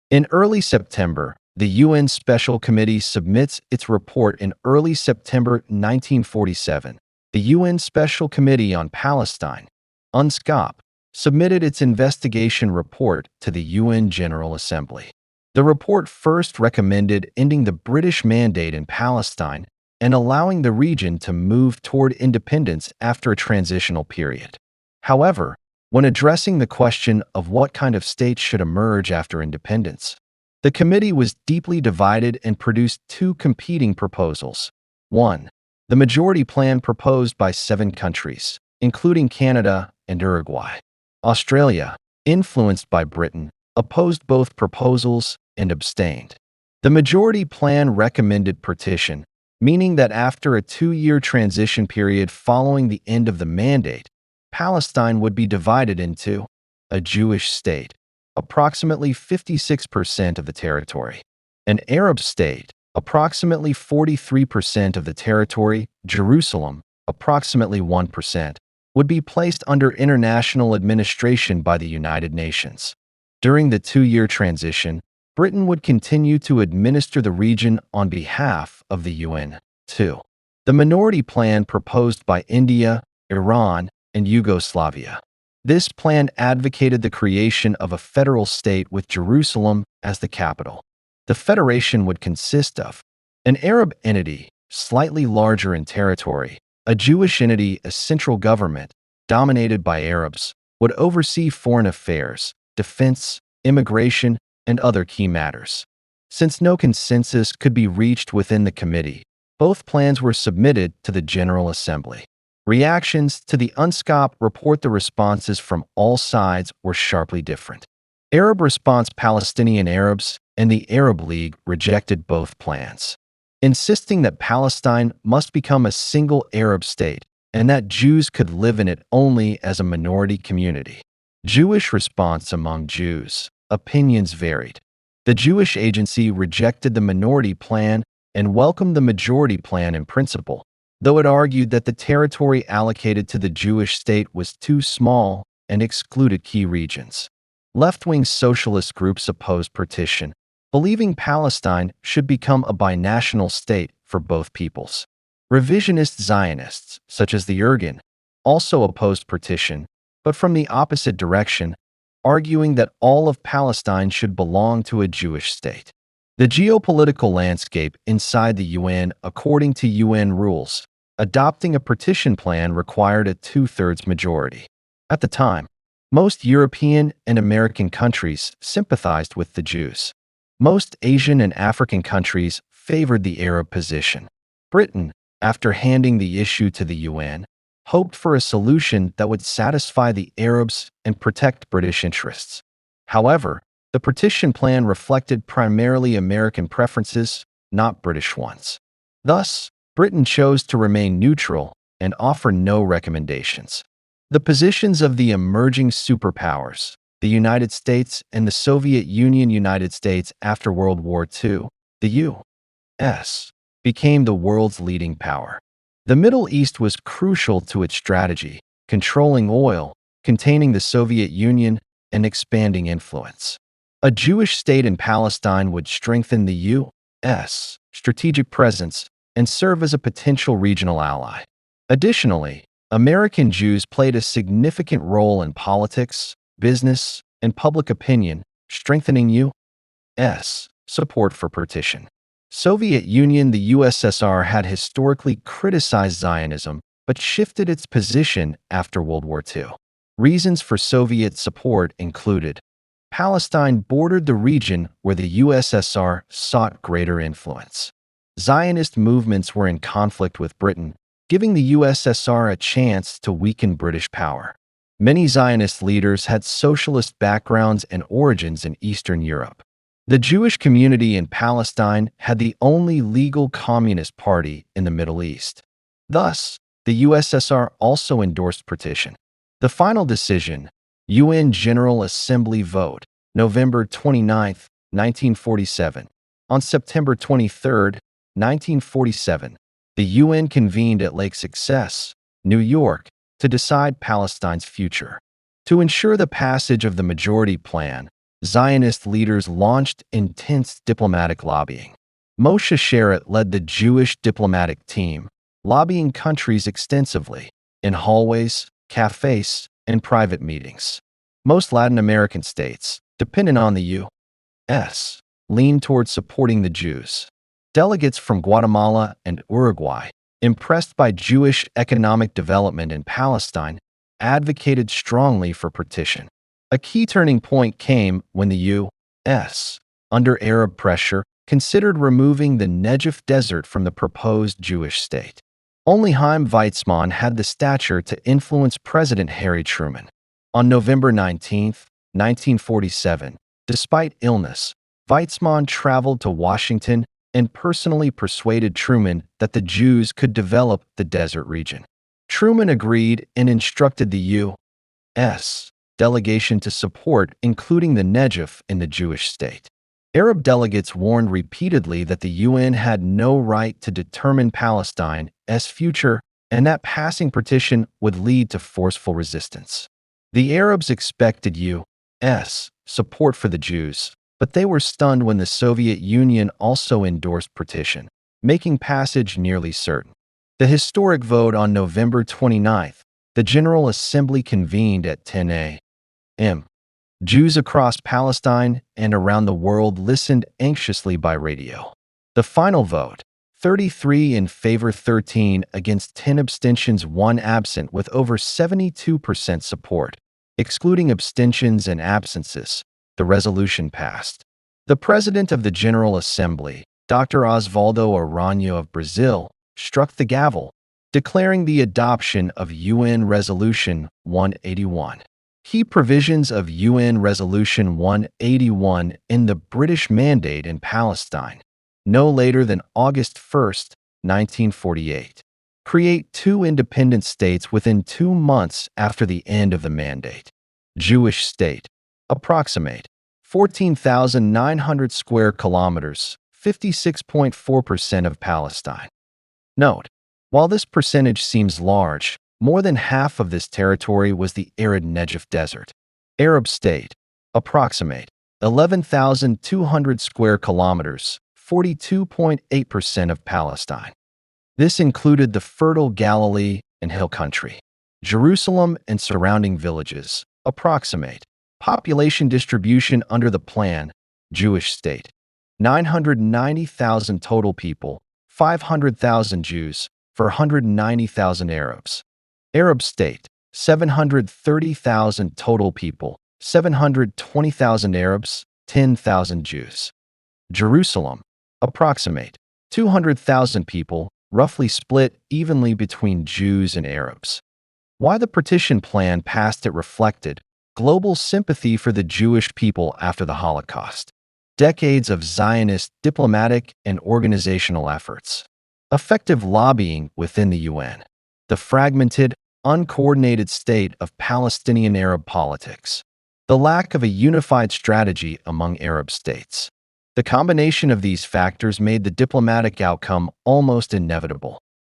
In early September, the UN Special Committee submits its report in early September 1947. The UN Special Committee on Palestine, UNSCOP, submitted its investigation report to the UN General Assembly. The report first recommended ending the British mandate in Palestine and allowing the region to move toward independence after a transitional period. However, when addressing the question of what kind of state should emerge after independence, the committee was deeply divided and produced two competing proposals. 1. The majority plan proposed by 7 countries, including Canada and Uruguay. Australia, influenced by Britain, opposed both proposals and abstained. The majority plan recommended partition, meaning that after a 2-year transition period following the end of the mandate, Palestine would be divided into a Jewish state, approximately 56% of the territory, an Arab state, approximately 43% of the territory, Jerusalem, approximately 1%, would be placed under international administration by the United Nations. During the 2-year transition, Britain would continue to administer the region on behalf of the UN. 2. The minority plan proposed by India, Iran, and Yugoslavia. This plan advocated the creation of a federal state with Jerusalem as the capital. The federation would consist of an Arab entity, slightly larger in territory, a Jewish entity, a central government, dominated by Arabs, would oversee foreign affairs, defense, immigration, and other key matters. Since no consensus could be reached within the committee, both plans were submitted to the General Assembly. Reactions to the UNSCOP report. The responses from all sides were sharply different. Arab response. Palestinian Arabs and the Arab League rejected both plans, insisting that Palestine must become a single Arab state and that Jews could live in it only as a minority community. Jewish response. Among Jews, opinions varied. The Jewish Agency rejected the minority plan and welcomed the majority plan in principle, though it argued that the territory allocated to the Jewish state was too small and excluded key regions. Left-wing socialist groups opposed partition, believing Palestine should become a binational state for both peoples. Revisionist Zionists, such as the Irgun, also opposed partition, but from the opposite direction, arguing that all of Palestine should belong to a Jewish state. The geopolitical landscape inside the UN. According to UN rules, adopting a partition plan required a 2/3 majority. At the time, most European and American countries sympathized with the Jews. Most Asian and African countries favored the Arab position. Britain, after handing the issue to the UN, hoped for a solution that would satisfy the Arabs and protect British interests. However, the partition plan reflected primarily American preferences, not British ones. Thus, Britain chose to remain neutral and offer no recommendations. The positions of the emerging superpowers, the United States and the Soviet Union. United States after World War II, the U.S. became the world's leading power. The Middle East was crucial to its strategy, controlling oil, containing the Soviet Union, and expanding influence. A Jewish state in Palestine would strengthen the U.S. strategic presence and serve as a potential regional ally. Additionally, American Jews played a significant role in politics, business, and public opinion, strengthening U.S. support for partition. Soviet Union. The USSR had historically criticized Zionism, but shifted its position after World War II. Reasons for Soviet support included Palestine bordered the region where the USSR sought greater influence. Zionist movements were in conflict with Britain, giving the USSR a chance to weaken British power. Many Zionist leaders had socialist backgrounds and origins in Eastern Europe. The Jewish community in Palestine had the only legal communist party in the Middle East. Thus, the USSR also endorsed partition. The final decision, UN General Assembly vote, November 29, 1947. On September 23, 1947, the UN convened at Lake Success, New York, to decide Palestine's future. To ensure the passage of the majority plan, Zionist leaders launched intense diplomatic lobbying. Moshe Sharett led the Jewish diplomatic team, lobbying countries extensively in hallways, cafes, and private meetings. Most Latin American states, dependent on the U.S., leaned toward supporting the Jews. Delegates from Guatemala and Uruguay, impressed by Jewish economic development in Palestine, advocated strongly for partition. A key turning point came when the U.S., under Arab pressure, considered removing the Negev Desert from the proposed Jewish state. Only Chaim Weizmann had the stature to influence President Harry Truman. On November 19, 1947, despite illness, Weizmann traveled to Washington and personally persuaded Truman that the Jews could develop the desert region. Truman agreed and instructed the U.S. delegation to support including the Negev in the Jewish state. Arab delegates warned repeatedly that the UN had no right to determine Palestine's future and that passing partition would lead to forceful resistance. The Arabs expected U.S. support for the Jews, but they were stunned when the Soviet Union also endorsed partition, making passage nearly certain. The historic vote on November 29th, the General Assembly convened at 10 a.m. Jews across Palestine and around the world listened anxiously by radio. The final vote, 33 in favor, 13 against, 10 abstentions, 1 absent, with over 72% support. Excluding abstentions and absences, the resolution passed. The President of the General Assembly, Dr. Osvaldo Aranha of Brazil, struck the gavel, declaring the adoption of UN Resolution 181. Key provisions of UN Resolution 181 in the British Mandate in Palestine, no later than August 1, 1948. Create 2 independent states within 2 months after the end of the mandate. Jewish state. Approximate 14,900 square kilometers, 56.4% of Palestine. Note, while this percentage seems large, more than half of this territory was the arid Negev Desert. Arab state. Approximate 11,200 square kilometers, 42.8% of Palestine. This included the fertile Galilee and Hill Country, Jerusalem and surrounding villages. Approximate population distribution under the plan. Jewish state. 990,000 total people, 500,000 Jews, 490,000 Arabs. Arab state. 730,000 total people, 720,000 Arabs, 10,000 Jews. Jerusalem. Approximate 200,000 people, roughly split evenly between Jews and Arabs. Why the partition plan passed? It reflected global sympathy for the Jewish people after the Holocaust, decades of Zionist diplomatic and organizational efforts, effective lobbying within the UN, the fragmented, uncoordinated state of Palestinian Arab politics, the lack of a unified strategy among Arab states. The combination of these factors made the diplomatic outcome almost inevitable.